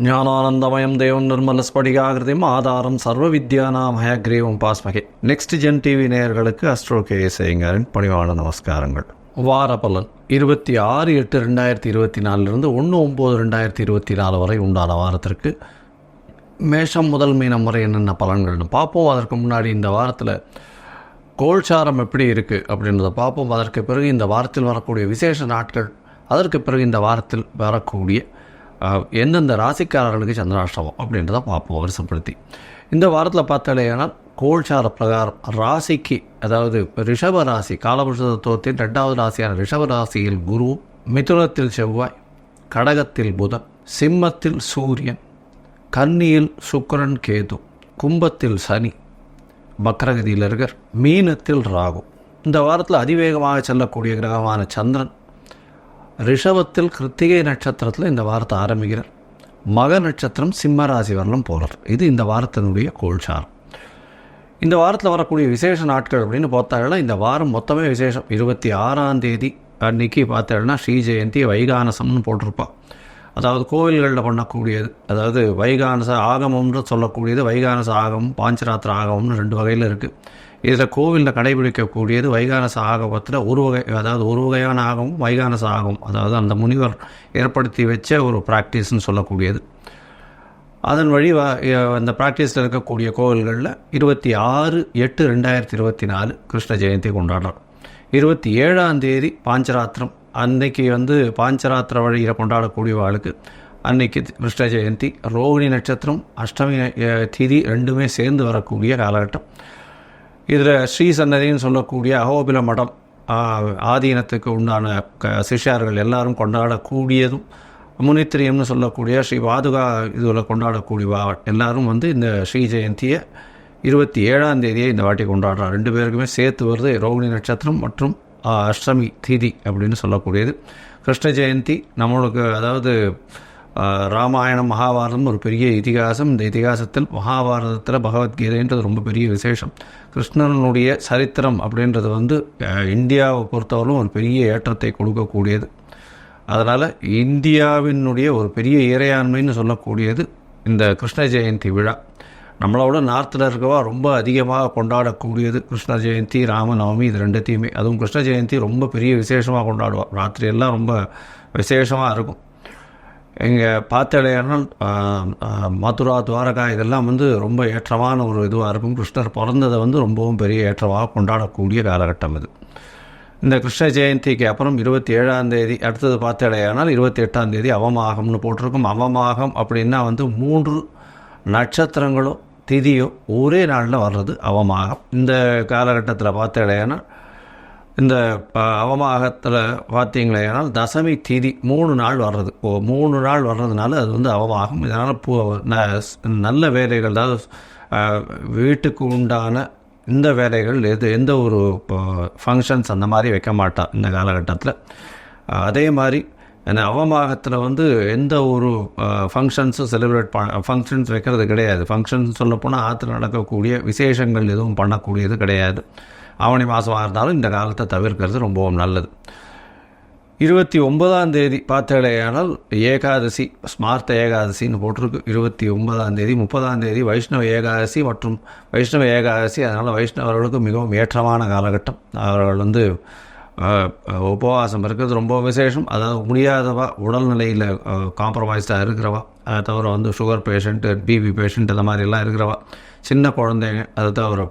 ஞானானந்தமயம் தேவம் நிர்மலஸ்படிகாகிருதியும் ஆதாரம் சர்வ வித்யானாம் ஹயக்ரீவம் பாஸ்மகே. நெக்ஸ்ட் ஜென் டிவி நேயர்களுக்கு அஸ்ட்ரோ கேஎஸ் ஐயங்காரின் பணிவான நமஸ்காரங்கள். வார பலன் 26/8/2024 1/9/2024 வரை உண்டான வாரத்திற்கு மேஷம் முதல் மீனம் வரை என்னென்ன பலன்கள்னு பார்ப்போம். அதற்கு முன்னாடி இந்த வாரத்தில் கோல்சாரம் எப்படி இருக்குது அப்படின்றத பார்ப்போம். அதற்கு பிறகு இந்த வாரத்தில் வரக்கூடிய விசேஷ நாட்கள், அதற்கு பிறகு இந்த வாரத்தில் வரக்கூடிய எந்தெந்த ராசிக்காரர்களுக்கு சந்திராஷ்டமம் அப்படின்றத பார்ப்போம் வருஷப்படுத்தி. இந்த வாரத்தில் பார்த்தாலேனால் கோல்சார பிரகாரம் ராசிக்கு, அதாவது ரிஷப ராசி, காலபுருஷ தத்துவத்தின் 2வது ராசியான ரிஷப ராசியில் குரு, மிதுனத்தில் செவ்வாய், கடகத்தில் புதன், சிம்மத்தில் சூரியன், கன்னியில் சுக்கிரன் கேது, கும்பத்தில் சனி வக்ரகதியில் இருக்கார், மீனத்தில் ராகு. இந்த வாரத்தில் அதிவேகமாக செல்லக்கூடிய கிரகமான சந்திரன் ரிஷபத்தில் கிருத்திகை நட்சத்திரத்தில் இந்த வாரத்தை ஆரம்பிக்கிறார். மக நட்சத்திரம் சிம்ம ராசி வரலும் போகிறார். இது இந்த வாரத்தினுடைய கோல்சாரம். இந்த வாரத்தில் வரக்கூடிய விசேஷ நாட்கள் அப்படின்னு பார்த்தாங்கன்னா இந்த வாரம் மொத்தமே விசேஷம். 26ஆம் தேதி அன்றைக்கி பார்த்தாங்கன்னா ஸ்ரீ ஜெயந்தி வைகானசம்னு போட்டிருப்பா. அதாவது கோவில்களில் பண்ணக்கூடியது, அதாவது வைகானச ஆகமம்னு சொல்லக்கூடியது. வைகானச ஆகமம், பாஞ்சராத்திர ஆகமம்னு 2 வகையில் இருக்குது. இதில் கோவிலில் கடைபிடிக்கக்கூடியது வைகானச ஆகமத்தில் ஒரு வகை, அதாவது ஒரு வகையான ஆகமும் வைகானச ஆகமம், அதாவது அந்த முனிவர் ஏற்படுத்தி வச்ச ஒரு ப்ராக்டிஸ்ன்னு சொல்லக்கூடியது. அதன் வழி அந்த ப்ராக்டிஸில் இருக்கக்கூடிய கோவில்களில் 26/8/2024 கிருஷ்ண ஜெயந்தி கொண்டாடுறோம். 27ஆம் தேதி பாஞ்சராத்திரம், அன்னைக்கு பாஞ்சராத்திர வழியில் கொண்டாடக்கூடிய வாழ்க்கு அன்னைக்கு கிருஷ்ண ஜெயந்தி. ரோகிணி நட்சத்திரம், அஷ்டமி திதி ரெண்டுமே சேர்ந்து வரக்கூடிய காலகட்டம். இதில் ஸ்ரீ சன்னதின்னு சொல்லக்கூடிய அகோபில மடம் ஆதீனத்துக்கு உண்டான சிஷ்யார்கள் எல்லாரும் கொண்டாடக்கூடியதும், முனித்திரியம்னு சொல்லக்கூடிய ஸ்ரீ பாதுகா இதில் கொண்டாடக்கூடிய எல்லாரும் இந்த ஸ்ரீ ஜெயந்தியை 27ஆம் தேதியை இந்த வாட்டி கொண்டாடுறார். 2 பேருக்குமே சேர்த்து வருது ரோகிணி நட்சத்திரம் மற்றும் அஷ்டமி திதி அப்படின்னு சொல்லக்கூடியது. கிருஷ்ண ஜெயந்தி நம்மளுக்கு, அதாவது ராமாயணம் மகாபாரதம் ஒரு பெரிய இதிகாசம். இந்த இதிகாசத்தில் மகாபாரதத்தில் பகவத்கீதைன்றது ரொம்ப பெரிய விசேஷம். கிருஷ்ணனுடைய சரித்திரம் அப்படின்றது இந்தியாவை பொறுத்தவரைக்கும் ஒரு பெரிய ஏற்றத்தை கொடுக்கக்கூடியது. அதனால் இந்தியாவினுடைய ஒரு பெரிய இறையாண்மைன்னு சொல்லக்கூடியது இந்த கிருஷ்ண ஜெயந்தி விழா. நம்மளோட நார்த்தில் இருக்கவா ரொம்ப அதிகமாக கொண்டாடக்கூடியது கிருஷ்ண ஜெயந்தி, ராமநவமி, இது 2த்தையுமே. அதுவும் கிருஷ்ண ஜெயந்தி ரொம்ப பெரிய விசேஷமாக கொண்டாடுவோம். ராத்திரியெல்லாம் ரொம்ப விசேஷமாக இருக்கும். இங்கே பார்த்தாலேனால் மதுரா, துவாரகா இதெல்லாம் ரொம்ப ஏற்றமான ஒரு இதுவாக இருக்கும். கிருஷ்ணர் பிறந்ததை ரொம்பவும் பெரிய ஏற்றமாக கொண்டாடக்கூடிய காலகட்டம் இது. இந்த கிருஷ்ண ஜெயந்திக்கு அப்புறம் 27ஆம் தேதி அடுத்தது பார்த்தாலேனால் 28ஆம் தேதி அவமாகம்னு போட்டிருக்கும். அவமாகம் அப்படின்னா 3 நட்சத்திரங்களோ திதியோ ஒரே நாளில் வர்றது அவமாகம். இந்த காலகட்டத்தில் பார்த்தாலேனால் இந்த அவமாகத்தில் பார்த்தீங்களேனால் தசமி திதி 3 நாள் வர்றது. 3 நாள் வர்றதுனால அது அவமாகம். இதனால் நல்ல வேலைகள், அதாவது வீட்டுக்கு உண்டான இந்த வேலைகள் எந்த ஒரு ஃபங்க்ஷன்ஸ் அந்த மாதிரி வைக்க மாட்டான் இந்த காலகட்டத்தில். அதே மாதிரி அவமாகத்தில் எந்த ஒரு ஃபங்க்ஷன்ஸும் ஃபங்க்ஷன்ஸ் வைக்கிறது கிடையாது. ஃபங்க்ஷன்ஸ் சொல்லப்போனால் ஆற்றுல நடக்கக்கூடிய விசேஷங்கள் எதுவும் பண்ணக்கூடியது கிடையாது. ஆவணி மாதமாக இருந்தாலும் இந்த காலத்தை தவிர்க்கிறது ரொம்பவும் நல்லது. 29ஆம் தேதி பார்த்தாலேயானால் ஏகாதசி, ஸ்மார்த்த ஏகாதசின்னு போட்டிருக்கு. 29ஆம் தேதி 30ஆம் தேதி வைஷ்ணவ ஏகாதசி மற்றும் வைஷ்ணவ ஏகாதசி. அதனால் வைஷ்ணவர்களுக்கு மிகவும் ஏற்றமான காலகட்டம். அவர்கள் உபவாசம் இருக்கிறது ரொம்ப விசேஷம். அதாவது முடியாதவா, உடல்நிலையில் காம்ப்ரமைஸ்டாக இருக்கிறவா, அதை தவிர சுகர் பேஷண்ட்டு, பிபி பேஷண்ட் இந்த மாதிரிலாம் இருக்கிறவா, சின்ன குழந்தைங்க, அதை தவிர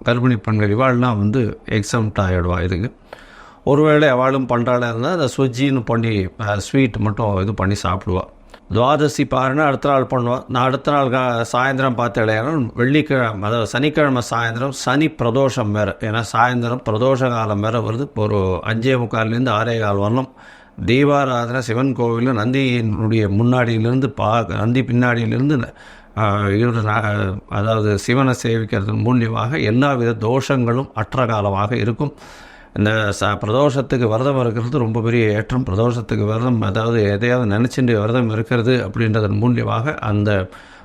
கர்ப்பிணி பெண்கள் இவாள்லாம் எக்ஸம்ட் ஆகிடுவா இதுக்கு. ஒருவேளை அவளும் பண்ணுறாளா இருந்தால் அதை சுஜின்னு பண்ணி ஸ்வீட் மட்டும் இது பண்ணி சாப்பிடுவாள். துவாதசி பாருன்னா அடுத்த நாள் பண்ணுவாள். நான் அடுத்த நாள் சாயந்தரம் பார்த்தாலேனா வெள்ளிக்கிழமை, அதாவது சனிக்கிழமை சாயந்தரம் சனி பிரதோஷம் வேறு. ஏன்னா சாயந்தரம் பிரதோஷ காலம் வேறு வருது. ஒரு 5:45 6:15 வரலாம் தீபாராதனை சிவன் கோவிலில் நந்தியினுடைய முன்னாடியிலிருந்து நந்தி பின்னாடியிலிருந்து அதாவது சிவனை சேவிக்கிறது மூலியமாக எல்லா வித தோஷங்களும் அற்ற காலமாக இருக்கும். இந்த பிரதோஷத்துக்கு விரதம் இருக்கிறது ரொம்ப பெரிய ஏற்றம். பிரதோஷத்துக்கு விரதம், அதாவது எதையாவது நினச்சிட்டு விரதம் இருக்கிறது அப்படின்றதன் மூலியமாக அந்த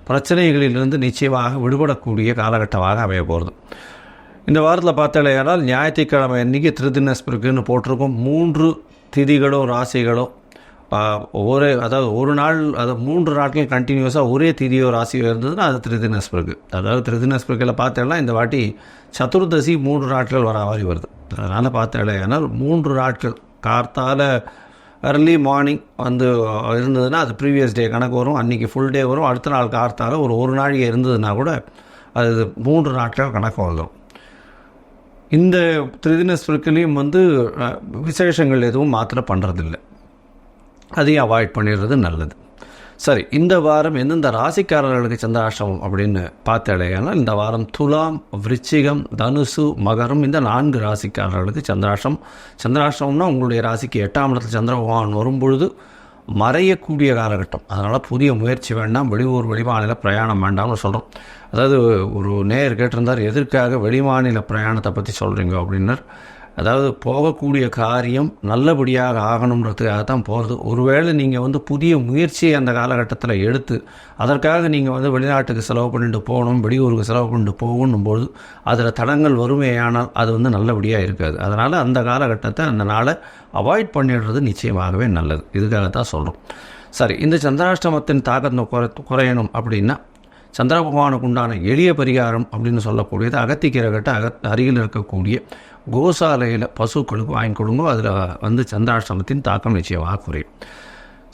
பிரச்சனைகளிலிருந்து நிச்சயமாக விடுபடக்கூடிய காலகட்டமாக அமைய போகிறது. இந்த வாரத்தில் பார்த்தாலேயானால் ஞாயிற்றுக்கிழமை அன்றைக்கி திருதினஸ்பிருக்குன்னு போட்டிருக்கும். 3 திதிகளோ ராசிகளோ அதாவது ஒரு நாள், அது 3 நாட்கள் கண்டினியூஸாக ஒரே திதியோ ராசியோ இருந்ததுன்னா அது திருதினஸ்பிறகு. அதாவது திருதினஸ்பிறகில் பார்த்தேன்னா இந்த வாட்டி சதுர்தசி 3 நாட்கள் வர மாதிரி வருது. அதனால் பார்த்தேன் ஏன்னால் 3 நாட்கள் கார்த்தால அர்லி மார்னிங் வந்து இருந்ததுன்னா அது ப்ரீவியஸ் டே கணக்கு வரும், அன்றைக்கி ஃபுல் டே வரும். அடுத்த நாள் கார்த்தால ஒரு நாளைக்கு இருந்ததுன்னா கூட அது 3 நாட்கள் கணக்கு வந்துடும். இந்த திருதினஸ்பிறகுலேயும் வந்து விசேஷங்கள் எதுவும் மாத்திரை பண்ணுறதில்லை, அதையும் அவாய்ட் பண்ணிடுறது நல்லது. சரி, இந்த வாரம் எந்தெந்த ராசிக்காரர்களுக்கு சந்திராஷ்டமம் அப்படின்னு பார்த்தாலேனா இந்த வாரம் துலாம், விருச்சிகம், தனுசு, மகரம் இந்த 4 ராசிக்காரர்களுக்கு சந்திராஷ்டமம்னா உங்களுடைய ராசிக்கு 8ஆம் இடத்துல சந்திர பகவான் வரும்பொழுது மறையக்கூடிய காலகட்டம். அதனால் புதிய முயற்சி வேண்டாம், வெளியூர் வெளிமாநில பிரயாணம் வேண்டாம்னு சொல்கிறோம். அதாவது ஒரு நேயர் கேட்டிருந்தார், எதற்காக வெளிமாநில பிரயாணத்தை பற்றி சொல்கிறீங்க அப்படின்னர். அதாவது போகக்கூடிய காரியம் நல்லபடியாக ஆகணுன்றதுக்காக தான் போகிறது. ஒருவேளை நீங்கள் வந்து புதிய முயற்சியை அந்த காலகட்டத்தில் எடுத்து அதற்காக நீங்கள் வந்து வெளிநாட்டுக்கு செலவு பண்ணிட்டு போகணும், வெளியூருக்கு செலவு பண்ணிட்டு போகணும்போது அதில் தடங்கள் வருமையானால் அது வந்து நல்லபடியாக இருக்காது. அதனால் அந்த காலகட்டத்தை, அந்த நாளை அவாய்ட் பண்ணிடுறது நிச்சயமாகவே நல்லது. இதுக்காகத்தான் சொல்கிறோம். சரி, இந்த சந்திராஷ்டமத்தின் தாக்கத்தை குறையணும் அப்படின்னா சந்திர பகவானுக்கு உண்டான எளிய பரிகாரம் அப்படின்னு சொல்லக்கூடியது அகத்திக்கீரைகட்ட அருகில் இருக்கக்கூடிய கோசாலையில் பசுக்களுக்கு வாங்கி கொடுங்க. அதில் வந்து சந்திராஷ்டமத்தின் தாக்கம் நிச்சயமாக குறையும்.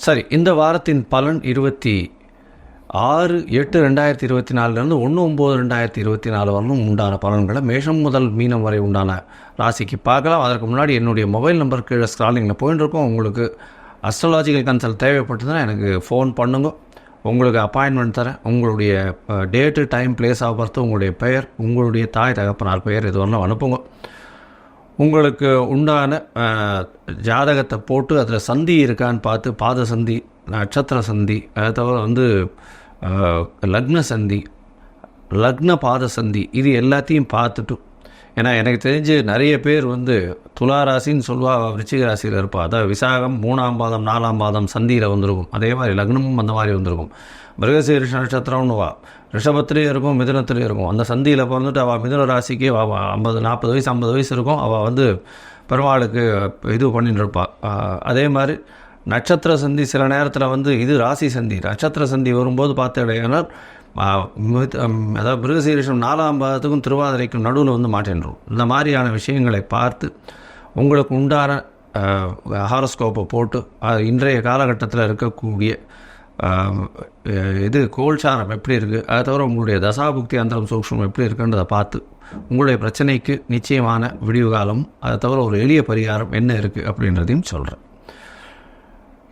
சரி, இந்த வாரத்தின் பலன் 26/8/2024 1/9/2024 வரலும் உண்டான பலன்களை மேஷம் முதல் மீனம் வரை உண்டான ராசிக்கு பார்க்கலாம். அதற்கு முன்னாடி என்னுடைய மொபைல் நம்பர் கீழே ஸ்க்ராலிங்கில் போயின்னு இருக்கோம். உங்களுக்கு அஸ்ட்ராலாஜிக்கல் கன்சல்ட் தேவைப்பட்டதுன்னா எனக்கு ஃபோன் பண்ணுங்க, உங்களுக்கு அப்பாயின்மெண்ட் தரேன். உங்களுடைய date, time, place of birth, உங்களுடைய பெயர், உங்களுடைய தாய் தகப்பனார் பெயர் இது ஒன்றும் அனுப்புங்க. உங்களுக்கு உண்டான ஜாதகத்தை போட்டு அதில் சந்தி இருக்கான்னு பார்த்து, பாத சந்தி, நட்சத்திர சந்தி, அதை தவிர வந்து லக்ன சந்தி, லக்ன பாத சந்தி, இது எல்லாத்தையும் பார்த்துட்டு, ஏன்னா எனக்கு தெரிஞ்சு நிறைய பேர் வந்து துளாராசின்னு சொல்லுவா, விருச்சிக ராசியில் இருப்பா. அதாவது விசாகம் 3ஆம் பாதம் 4ஆம் பாதம் சந்தியில் வந்திருக்கும். அதே மாதிரி லக்னமும் அந்த மாதிரி வந்திருக்கும். மிருகசீரிஷ நட்சத்திரம்னு ரிஷபத்துலேயும் இருக்கும், மிதுனத்துலேயும் இருக்கும். அந்த சந்தியில் பிறந்துட்டு அவள் மிதுன ராசிக்கு 40 வயசு 50 வயசு இருக்கும். அவள் வந்து பெருமாளுக்கு இது பண்ணிட்டு இருப்பாள். அதே மாதிரி நட்சத்திர சந்தி சில நேரத்தில் வந்து இது ராசி சந்தி, நட்சத்திர சந்தி வரும்போது பார்த்தீங்கன்னா அதாவது மிருகசீரிஷம் 4ஆம் பாதத்துக்கும் திருவாதிரைக்கும் நடுவில் வந்து மாட்டேன்றோம். இந்த மாதிரியான விஷயங்களை பார்த்து உங்களுக்கு உண்டான ஹாரோஸ்கோப்பை போட்டு இன்றைய காலகட்டத்தில் இருக்கக்கூடிய இது கோல்சாரம் எப்படி இருக்குது, அதை தவிர உங்களுடைய தசாபுக்தி அந்தரம் சூக்ஷ்மம் எப்படி இருக்குன்றதை பார்த்து உங்களுடைய பிரச்சனைக்கு நிச்சயமான விடிவு காலம், அதை தவிர ஒரு எளிய பரிகாரம் என்ன இருக்குது அப்படின்றதையும் சொல்கிறேன்.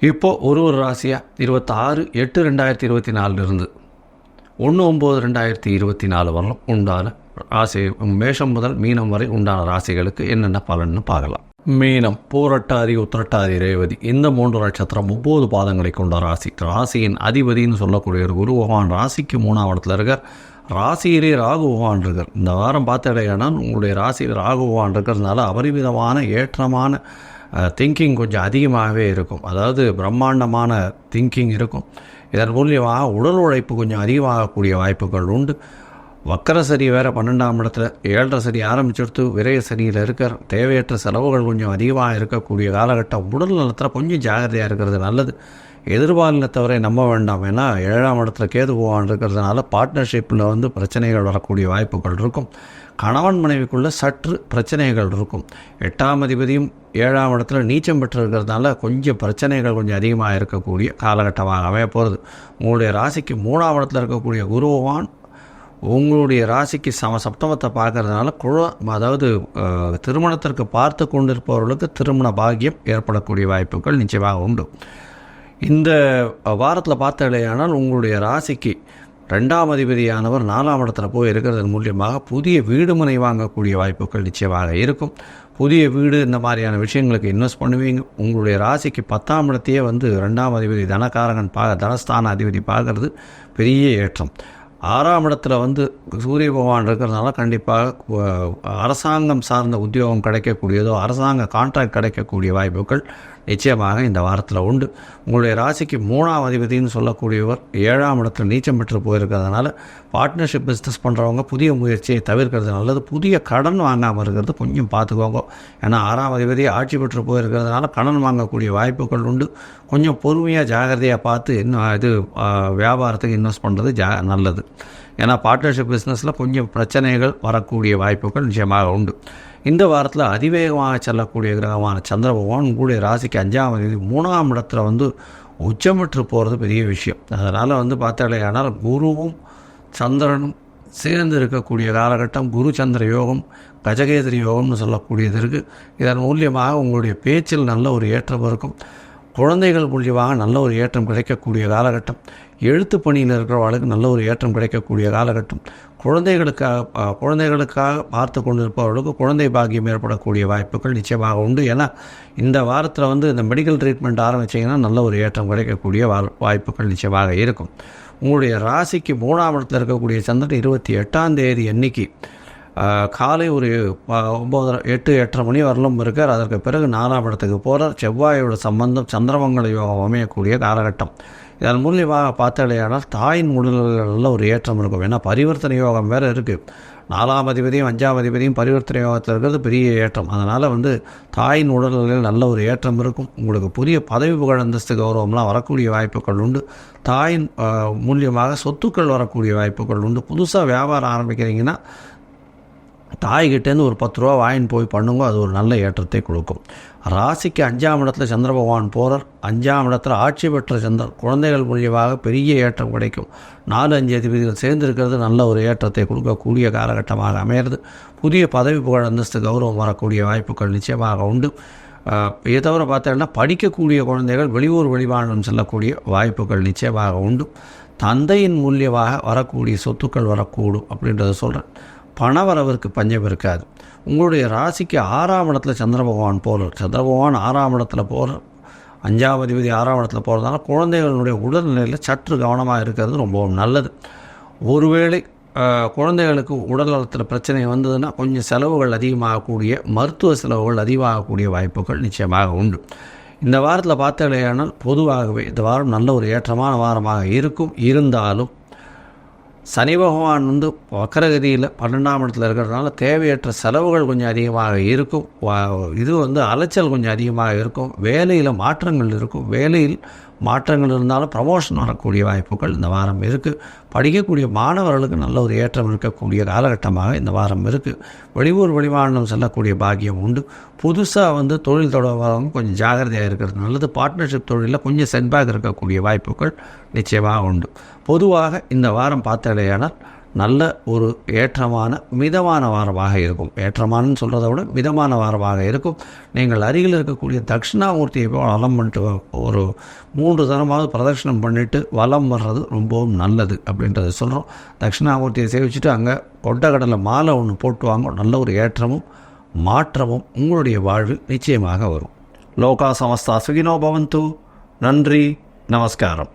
இப்போது ஒரு ராசியாக 26/8/2024 1/9/2024 வரலும் உண்டான ராசி மேஷம் முதல் மீனம் வரை உண்டான ராசிகளுக்கு என்னென்ன பலன்னு பார்க்கலாம். மீனம், பூரட்டாதி, உத்திரட்டாதி, ரேவதி இந்த 3 நட்சத்திரம் 9 பாதங்களை கொண்ட ராசி. ராசியின் அதிபதினு சொல்லக்கூடிய ஒரு குரு பகவான் ராசிக்கு 3ஆம் இடத்துல இருக்கார். ராசியிலே ராகு பகவான் இருக்கார். இந்த வாரம் பார்த்தடையானா உங்களுடைய ராசியில் ராகு பகவான் இருக்கிறதுனால அபரிமிதமான ஏற்றமான திங்கிங் கொஞ்சம் அதிகமாகவே இருக்கும். அதாவது பிரம்மாண்டமான திங்கிங் இருக்கும். இதன் மூலியமாக உடல் உழைப்பு கொஞ்சம் அதிகமாகக்கூடிய வாய்ப்புகள் உண்டு. வக்கர சரி வேறு 12ஆம் இடத்துல, 7.5 சரி ஆரம்பிச்சுடுத்து விரைய சனியில் இருக்கிற தேவையற்ற செலவுகள் கொஞ்சம் அதிகமாக இருக்கக்கூடிய காலகட்டம். உடல் நலத்தில் கொஞ்சம் ஜாகிரதையாக இருக்கிறது நல்லது. எதிர்பாலினத்தவரை நம்ப வேண்டாம். ஏன்னா 7ஆம் இடத்துல கேது பகவான் இருக்கிறதுனால பார்ட்னர்ஷிப்பில் வந்து பிரச்சனைகள் வரக்கூடிய வாய்ப்புகள் இருக்கும். கணவன் மனைவிக்குள்ளே சற்று பிரச்சனைகள் இருக்கும். 8ஆம் அதிபதியும் 7ஆம் இடத்துல நீச்சம் பெற்று இருக்கிறதுனால கொஞ்சம் பிரச்சனைகள் கொஞ்சம் அதிகமாக இருக்கக்கூடிய காலகட்டமாக அமைய போகிறது. உங்களுடைய ராசிக்கு 3ஆம் இடத்துல இருக்கக்கூடிய குரு பகவான் உங்களுடைய ராசிக்கு சப்தமத்தை பார்க்கறதுனால அதாவது திருமணத்திற்கு பார்த்து கொண்டிருப்பவர்களுக்கு திருமண பாக்கியம் ஏற்படக்கூடிய வாய்ப்புகள் நிச்சயமாக உண்டு. இந்த வாரத்தில் பார்த்தாலேயானால் உங்களுடைய ராசிக்கு 2ஆம் அதிபதியானவர் 4ஆம் இடத்துல போய் இருக்கிறதன் மூலியமாக புதிய வீடு மனை வாங்கக்கூடிய வாய்ப்புகள் நிச்சயமாக இருக்கும். புதிய வீடு இந்த மாதிரியான விஷயங்களுக்கு இன்வெஸ்ட் பண்ணுவீங்க. உங்களுடைய ராசிக்கு 10ஆம் இடத்தையே வந்து 2ஆம் அதிபதி தனகாரகன் தனஸ்தான அதிபதி பார்க்கறது பெரிய ஏற்றம். 6ஆம் இடத்துல வந்து சூரிய பகவான் இருக்கிறதுனால கண்டிப்பாக அரசாங்கம் சார்ந்த உத்தியோகம் கிடைக்கக்கூடியதோ அரசாங்க கான்ட்ராக்ட் கிடைக்கக்கூடிய வாய்ப்புகள் நிச்சயமாக இந்த வாரத்தில் உண்டு. உங்களுடைய ராசிக்கு 3ஆம் அதிபதினு சொல்லக்கூடியவர் 7ஆம் இடத்துல நீச்சம் பெற்று போயிருக்கிறதுனால பார்ட்னர்ஷிப் பிஸ்னஸ் பண்ணுறவங்க புதிய முயற்சியை தவிர்க்கிறது நல்லது. புதிய கடன் வாங்காமல் இருக்கிறது கொஞ்சம் பார்த்துக்கோங்க. ஏன்னா 6ஆம் அதிபதி ஆட்சி பெற்று போயிருக்கிறதுனால கடன் வாங்கக்கூடிய வாய்ப்புகள் உண்டு. கொஞ்சம் பொறுமையாக ஜாகிரதையாக பார்த்து இன்னும் இது வியாபாரத்துக்கு இன்வெஸ்ட் பண்ணுறது நல்லது. ஏன்னா பார்ட்னர்ஷிப் பிஸ்னஸில் கொஞ்சம் பிரச்சனைகள் வரக்கூடிய வாய்ப்புகள் நிச்சயமாக உண்டு. இந்த வாரத்தில் அதிவேகமாக செல்லக்கூடிய கிரகமான சந்திர பகவான் உங்களுடைய ராசிக்கு 5ஆம் அதிபதி 3ஆம் இடத்துல உச்சமிட்டு போகிறது பெரிய விஷயம். அதனால் பார்த்தாலேயானால் குருவும் சந்திரனும் சேர்ந்து இருக்கக்கூடிய காலகட்டம். குரு சந்திர யோகம், கஜகேசரி யோகம்னு சொல்லக்கூடியது இருக்குது. இதன் மூலியமாக உங்களுடைய பேச்சில் நல்ல ஒரு ஏற்றம் இருக்கும். குழந்தைகள் மூலியமாக நல்ல ஒரு ஏற்றம் கிடைக்கக்கூடிய காலகட்டம். எழுத்து பணியில் இருக்கிறவர்களுக்கு நல்ல ஒரு ஏற்றம் கிடைக்கக்கூடிய காலகட்டம். குழந்தைகளுக்காக பார்த்து கொண்டிருப்பவர்களுக்கு குழந்தை பாக்கியம் ஏற்படக்கூடிய வாய்ப்புகள் நிச்சயமாக உண்டு. ஏன்னா இந்த வாரத்தில் இந்த மெடிக்கல் ட்ரீட்மெண்ட் ஆரம்பிச்சிங்கன்னா நல்ல ஒரு ஏற்றம் கிடைக்கக்கூடிய வாய்ப்புகள் நிச்சயமாக இருக்கும். உங்களுடைய ராசிக்கு 3ஆம் இடத்தில் இருக்கக்கூடிய சந்திரன் 28ஆம் தேதி அன்னைக்கு காலை ஒரு 8-8:30 மணி வரலும் இருக்கார். அதற்கு பிறகு 4ஆம் இடத்துக்கு போகிறார். செவ்வாயோட சம்பந்தம் சந்திரமங்கல யோகம் அமையக்கூடிய காலகட்டம். இதன் மூலியமாக பார்த்தாலேயானால் தாயின் உடல்களில் ஒரு ஏற்றம் இருக்கும். ஏன்னா பரிவர்த்தனை யோகம் வேறு இருக்குது. 4ஆம் அதிபதியும் 5ஆம் அதிபதியும் பரிவர்த்தனை யோகத்தில் இருக்கிறது பெரிய ஏற்றம். அதனால் தாயின் உடல்களில் நல்ல ஒரு ஏற்றம் இருக்கும். உங்களுக்கு புதிய பதவி புகழ் அந்தஸ்து கௌரவம்லாம் வரக்கூடிய வாய்ப்புகள் உண்டு. தாயின் மூலியமாக சொத்துக்கள் வரக்கூடிய வாய்ப்புகள் உண்டு. புதுசாக வியாபாரம் ஆரம்பிக்கிறீங்கன்னா தாய்கிட்டேருந்து ஒரு 10 ரூபா வாங்கின்னு போய் பண்ணுங்க. அது ஒரு நல்ல ஏற்றத்தை கொடுக்கும். ராசிக்கு 5ஆம் இடத்துல சந்திர பகவான் போகிறார். 5ஆம் இடத்துல ஆட்சி பெற்ற சந்திரன் குழந்தைகள் மூலியமாக பெரிய ஏற்றம் கிடைக்கும். 4-5 அதிபதிகள் சேர்ந்திருக்கிறது நல்ல ஒரு ஏற்றத்தை கொடுக்கக்கூடிய காலகட்டமாக அமையிறது. புதிய பதவி புகழ் அந்தஸ்து கௌரவம் வரக்கூடிய வாய்ப்புகள் நிச்சயமாக உண்டு. இதை தவிர பார்த்தீங்கன்னா படிக்கக்கூடிய குழந்தைகள் வெளியூர் வெளிமாநிலம் செல்லக்கூடிய வாய்ப்புகள் நிச்சயமாக உண்டு. தந்தையின் மூலியமாக வரக்கூடிய சொத்துக்கள் வரக்கூடும் அப்படின்றத சொல்கிறேன். பணவரவிற்கு பஞ்சம் இருக்காது. உங்களுடைய ராசிக்கு 6ஆம் இடத்துல சந்திர பகவான் போகிறார். சந்திர பகவான் 6ஆம் இடத்துல போகிறார். 5ஆம் அதிபதி 6ஆம் இடத்துல போகிறதுனால குழந்தைகளுடைய உடல்நிலையில் சற்று கவனமாக இருக்கிறது ரொம்பவும் நல்லது. ஒருவேளை குழந்தைகளுக்கு உடல் நலத்தில் பிரச்சனை வந்ததுன்னா கொஞ்சம் செலவுகள் அதிகமாகக்கூடிய மருத்துவ செலவுகள் அதிகமாகக்கூடிய வாய்ப்புகள் நிச்சயமாக உண்டு. இந்த வாரத்தில் பார்த்தாலேயானால் பொதுவாகவே இந்த வாரம் நல்ல ஒரு ஏற்றமான வாரமாக இருக்கும். இருந்தாலும் சனி பகவான் வக்கரகதியில் 12ஆம் இடத்துல இருக்கிறதுனால தேவையற்ற செலவுகள் கொஞ்சம் அதிகமாக இருக்கும். இது அலைச்சல் கொஞ்சம் அதிகமாக இருக்கும். வேலையில் மாற்றங்கள் இருக்கும். வேலையில் மாற்றங்கள் இருந்தாலும் ப்ரமோஷன் வரக்கூடிய வாய்ப்புகள் இந்த வாரம் இருக்குது. படிக்கக்கூடிய மாணவர்களுக்கு நல்ல ஒரு ஏற்றம் இருக்கக்கூடிய காலகட்டமாக இந்த வாரம் இருக்குது. வெளியூர் வெளிமாநிலம் செல்லக்கூடிய பாக்கியம் உண்டு. புதுசாக தொழில் தொடர்பவங்க கொஞ்சம் ஜாகிரதையாக இருக்கிறது நல்லது. பார்ட்னர்ஷிப் தொழிலில் கொஞ்சம் செட்பேக் இருக்கக்கூடிய வாய்ப்புகள் நிச்சயமாக உண்டு. பொதுவாக இந்த வாரம் பார்த்தாலேயானால் நல்ல ஒரு ஏற்றமான மிதமான வாரமாக இருக்கும். ஏற்றமானு சொல்கிறத விட மிதமான வாரமாக இருக்கும். நீங்கள் அருகில் இருக்கக்கூடிய தட்சிணாமூர்த்தியை போய் வலம் பண்ணிட்டு ஒரு 3 தரமாவது பிரதட்சணம் பண்ணிவிட்டு வலம் வர்றது ரொம்பவும் நல்லது அப்படின்றத சொல்கிறோம். தட்சிணாமூர்த்தியை சேவிச்சுட்டு அங்கே கொட்டக்கடலை மாலை ஒன்று போட்டு வாங்க. நல்ல ஒரு ஏற்றமும் மாற்றமும் உங்களுடைய வாழ்வில் நிச்சயமாக வரும். லோகா சமஸ்தா சுகினோ பவந்து. நன்றி, நமஸ்காரம்.